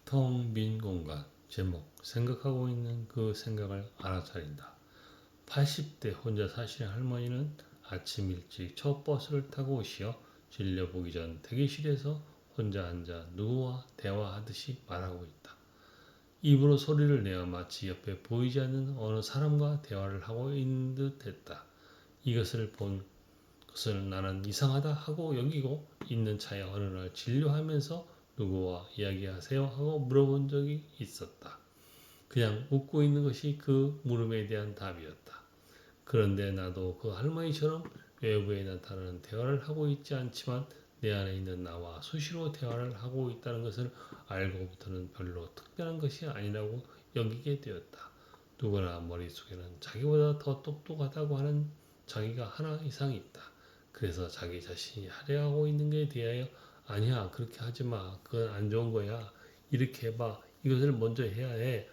텅 빈 공간. 제목, 생각하고 있는 그 생각을 알아차린다. 80대 혼자 사시는 할머니는 아침 일찍 첫 버스를 타고 오시어 진료 보기 전 대기실에서 혼자 앉아 누구와 대화하듯이 말하고 있다. 입으로 소리를 내어 마치 옆에 보이지 않는 어느 사람과 대화를 하고 있는 듯 했다. 이것을 본 것을 나는 이상하다 하고 여기고 있는 차에 어느 날 진료하면서 누구와 이야기하세요 하고 물어본 적이 있었다. 그냥 웃고 있는 것이 그 물음에 대한 답이었다. 그런데 나도 그 할머니처럼 외부에 나타나는 대화를 하고 있지 않지만 내 안에 있는 나와 수시로 대화를 하고 있다는 것을 알고부터는 별로 특별한 것이 아니라고 여기게 되었다. 누구나 머릿속에는 자기보다 더 똑똑하다고 하는 자기가 하나 이상 있다. 그래서 자기 자신이 하려고 있는 것에 대하여 아니야 그렇게 하지 마 그건 안 좋은 거야 이렇게 해봐 이것을 먼저 해야 해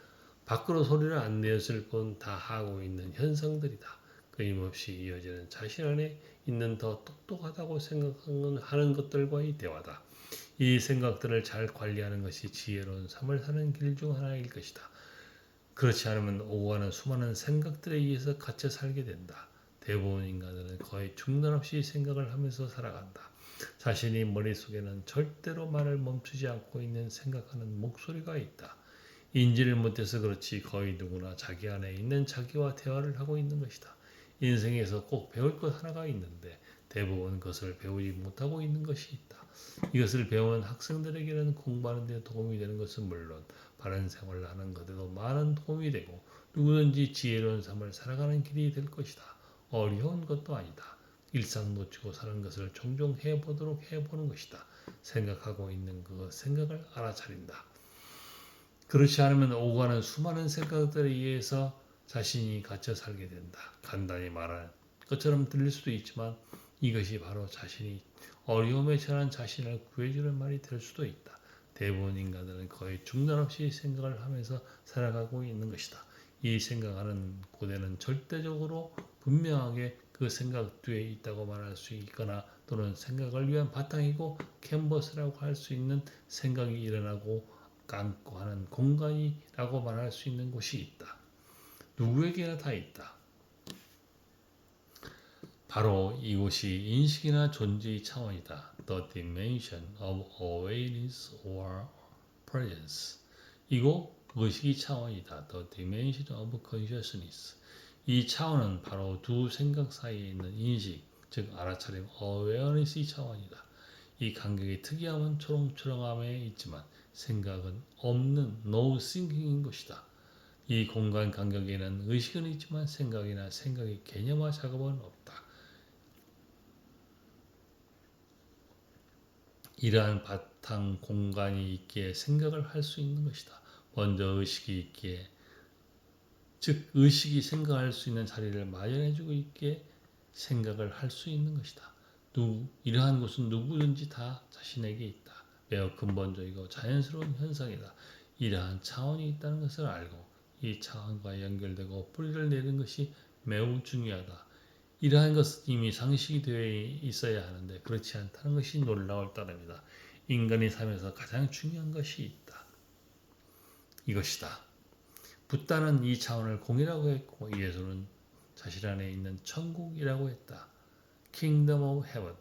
밖으로 소리를 안 내었을 뿐 다 하고 있는 현상들이다. 끊임없이 이어지는 자신 안에 있는 더 똑똑하다고 생각하는 것들과의 대화다. 이 생각들을 잘 관리하는 것이 지혜로운 삶을 사는 길 중 하나일 것이다. 그렇지 않으면 오고 가는 수많은 생각들에 의해서 갇혀 살게 된다. 대부분 인간들은 거의 중단 없이 생각을 하면서 살아간다. 자신이 머릿속에는 절대로 말을 멈추지 않고 있는 생각하는 목소리가 있다. 인지를 못해서 그렇지 거의 누구나 자기 안에 있는 자기와 대화를 하고 있는 것이다. 인생에서 꼭 배울 것 하나가 있는데 대부분 그것을 배우지 못하고 있는 것이 있다. 이것을 배운 학생들에게는 공부하는 데 도움이 되는 것은 물론 바른 생활을 하는 것에도 많은 도움이 되고 누구든지 지혜로운 삶을 살아가는 길이 될 것이다. 어려운 것도 아니다. 일상 놓치고 사는 것을 종종 해보는 것이다. 생각하고 있는 그 생각을 알아차린다. 그렇지 않으면 오고 가는 수많은 생각들에 의해서 자신이 갇혀 살게 된다. 간단히 말하는 것처럼 들릴 수도 있지만 이것이 바로 자신이 어려움에 처한 자신을 구해주는 말이 될 수도 있다. 대부분 인간들은 거의 중단 없이 생각을 하면서 살아가고 있는 것이다. 이 생각하는 고대는 절대적으로 분명하게 그 생각 뒤에 있다고 말할 수 있거나 또는 생각을 위한 바탕이고 캔버스라고 할 수 있는 생각이 일어나고 감고 하는 공간이라고 말할 수 있는 곳이 있다. 누구에게나 다 있다. 바로 이곳이 인식이나 존재의 차원이다. The dimension of awareness or presence. 이곳 의식의 차원이다. The dimension of consciousness. 이 차원은 바로 두 생각 사이에 있는 인식, 즉 알아차림 awareness의 차원이다. 이 간격의 특이함은 초롱초롱함에 있지만 생각은 없는 no thinking인 것이다. 이 공간 간격에는 의식은 있지만 생각이나 생각의 개념화 작업은 없다. 이러한 바탕 공간이 있기에 생각을 할 수 있는 것이다. 먼저 의식이 있기에 즉 의식이 생각할 수 있는 자리를 마련해주고 있기에 생각을 할 수 있는 것이다. 이러한 것은 누구든지 다 자신에게 있다. 매우 근본적이고 자연스러운 현상이다. 이러한 차원이 있다는 것을 알고 이 차원과 연결되고 뿌리를 내는 것이 매우 중요하다. 이러한 것은 이미 상식이 되어 있어야 하는데 그렇지 않다는 것이 놀라울 따름이다. 인간의 삶에서 가장 중요한 것이 있다. 이것이다. 붓다는 이 차원을 공이라고 했고 예수는 자신 안에 있는 천국이라고 했다. Kingdom of Heaven.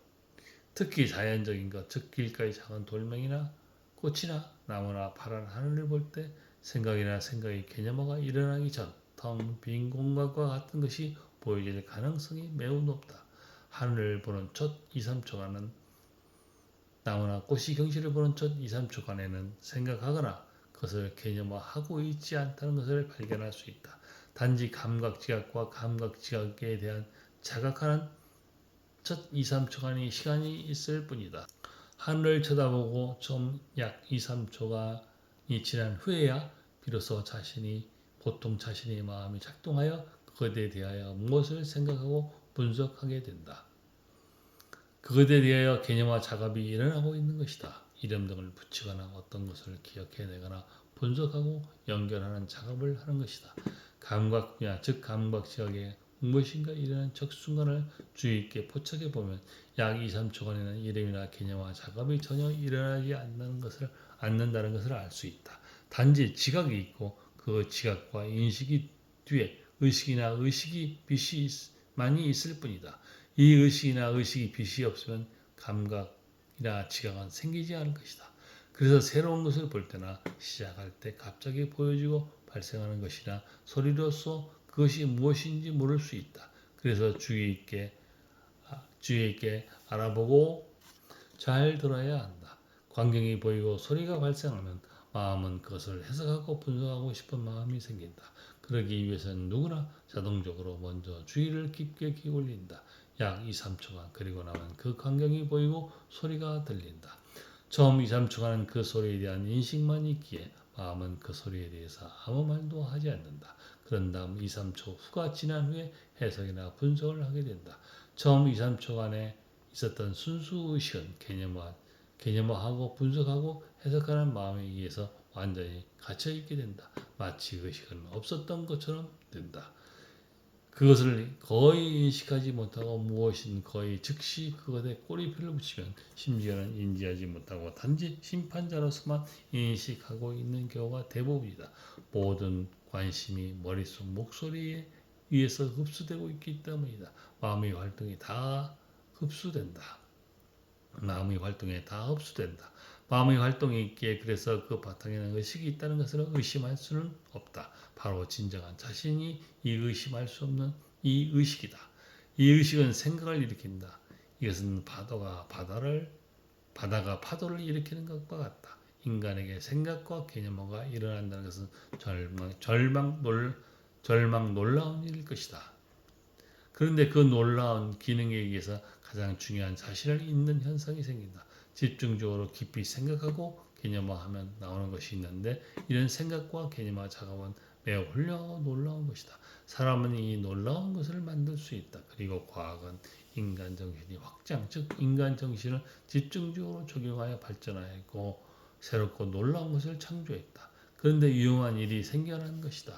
특히 자연적인 것, 즉 길가의 작은 돌멩이나 꽃이나 나무나 파란 하늘을 볼 때 생각이나 생각의 개념화가 일어나기 전 텅 빈 공간과 같은 것이 보여질 가능성이 매우 높다. 하늘을 보는 첫 2, 3초간은 나무나 꽃이 경치를 보는 첫 2, 3초간에는 생각하거나 그것을 개념화하고 있지 않다는 것을 발견할 수 있다. 단지 감각지각과 감각지각에 대한 자각하는 첫 2, 3초간의 시간이 있을 뿐이다. 하늘을 쳐다보고 좀 약 2, 3초간이 지난 후에야 비로소 보통 자신의 마음이 작동하여 그것에 대하여 무엇을 생각하고 분석하게 된다. 그것에 대하여 개념화 작업이 일어나고 있는 것이다. 이름 등을 붙이거나 어떤 것을 기억해내거나 분석하고 연결하는 작업을 하는 것이다. 감각 분야, 즉 감각지각에 무엇인가 일어나는 적순간을 주의 있게 포착해 보면 약 2, 3초간에는 이름이나 개념화 작업이 전혀 일어나지 않는다는 것을 알 수 있다. 단지 지각이 있고 그 지각과 인식이 뒤에 의식이나 의식이 빛이 많이 있을 뿐이다. 이 의식이나 의식이 빛이 없으면 감각이나 지각은 생기지 않을 것이다. 그래서 새로운 것을 볼 때나 시작할 때 갑자기 보여지고 발생하는 것이나 소리로서 그것이 무엇인지 모를 수 있다. 그래서 주의 있게 알아보고 잘 들어야 한다. 광경이 보이고 소리가 발생하면 마음은 그것을 해석하고 분석하고 싶은 마음이 생긴다. 그러기 위해서는 누구나 자동적으로 먼저 주의를 깊게 기울인다. 약 2, 3초간 그리고 나면 그 광경이 보이고 소리가 들린다. 처음 2, 3초간은 그 소리에 대한 인식만 있기에 마음은 그 소리에 대해서 아무 말도 하지 않는다. 그런 다음 2, 3초 후가 지난 후에 해석이나 분석을 하게 된다. 처음 2, 3초간에 있었던 순수 의식은 개념화하고 분석하고 해석하는 마음에 의해서 완전히 갇혀있게 된다. 마치 의식은 없었던 것처럼 된다. 그것을 거의 인식하지 못하고 무엇인 거의 즉시 그것에 꼬리표를 붙이면 심지어는 인지하지 못하고 단지 심판자로서만 인식하고 있는 경우가 대부분이다. 모든 관심이 머릿속 목소리에 의해서 흡수되고 있기 때문이다. 마음의 활동이 다 흡수된다. 마음의 활동에 다 흡수된다. 마음의 활동이 있기에 그래서 그 바탕에는 의식이 있다는 것을 의심할 수는 없다. 바로 진정한 자신이 이 의심할 수 없는 이 의식이다. 이 의식은 생각을 일으킨다. 이것은 바다가 파도를 일으키는 것과 같다. 인간에게 생각과 개념화가 일어난다는 것은 절망 놀라운 일일 것이다. 그런데 그 놀라운 기능에 의해서 가장 중요한 자신을 잊는 현상이 생긴다. 집중적으로 깊이 생각하고 개념화하면 나오는 것이 있는데 이런 생각과 개념화 작업은 매우 훌륭하고 놀라운 것이다. 사람은 이 놀라운 것을 만들 수 있다. 그리고 과학은 인간 정신이 확장, 즉 인간 정신을 집중적으로 적용하여 발전하였고 새롭고 놀라운 것을 창조했다. 그런데 위험한 일이 생겨난 것이다.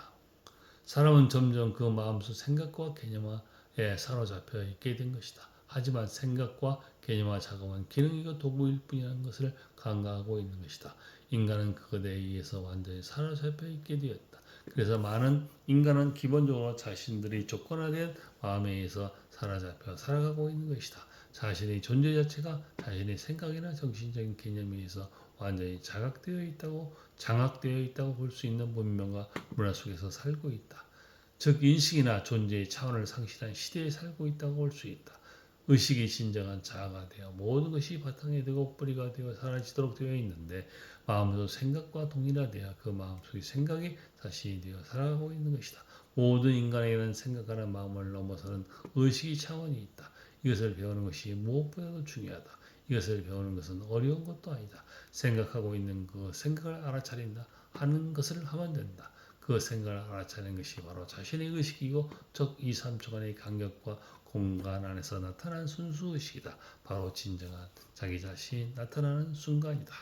사람은 점점 그 마음속 생각과 개념화에 사로잡혀 있게 된 것이다. 하지만 생각과 개념화 작업은 기능이고 도구일 뿐이라는 것을 간과하고 있는 것이다. 인간은 그것에 의해서 완전히 사로잡혀 있게 되었다. 그래서 많은 인간은 기본적으로 자신들이 조건화된 마음에 의해서 사로잡혀 살아가고 있는 것이다. 자신의 존재 자체가 자신의 생각이나 정신적인 개념에 의해서 완전히 장악되어 있다고 볼 수 있는 문명과 문화 속에서 살고 있다. 즉 인식이나 존재의 차원을 상실한 시대에 살고 있다고 볼 수 있다. 의식이 진정한 자아가 되어 모든 것이 바탕이 되고 뿌리가 되어 사라지도록 되어 있는데 마음도 생각과 동일화되어 그 마음속의 생각이 자신이 되어 살아가고 있는 것이다. 모든 인간에게는 생각하는 마음을 넘어서는 의식의 차원이 있다. 이것을 배우는 것이 무엇보다도 중요하다. 이것을 배우는 것은 어려운 것도 아니다. 생각하고 있는 그 생각을 알아차린다 하는 것을 하면 된다. 그 생각을 알아차리는 것이 바로 자신의 의식이고 즉 2, 3초간의 간격과 공간 안에서 나타난 순수 의식이다. 바로 진정한 자기 자신이 나타나는 순간이다.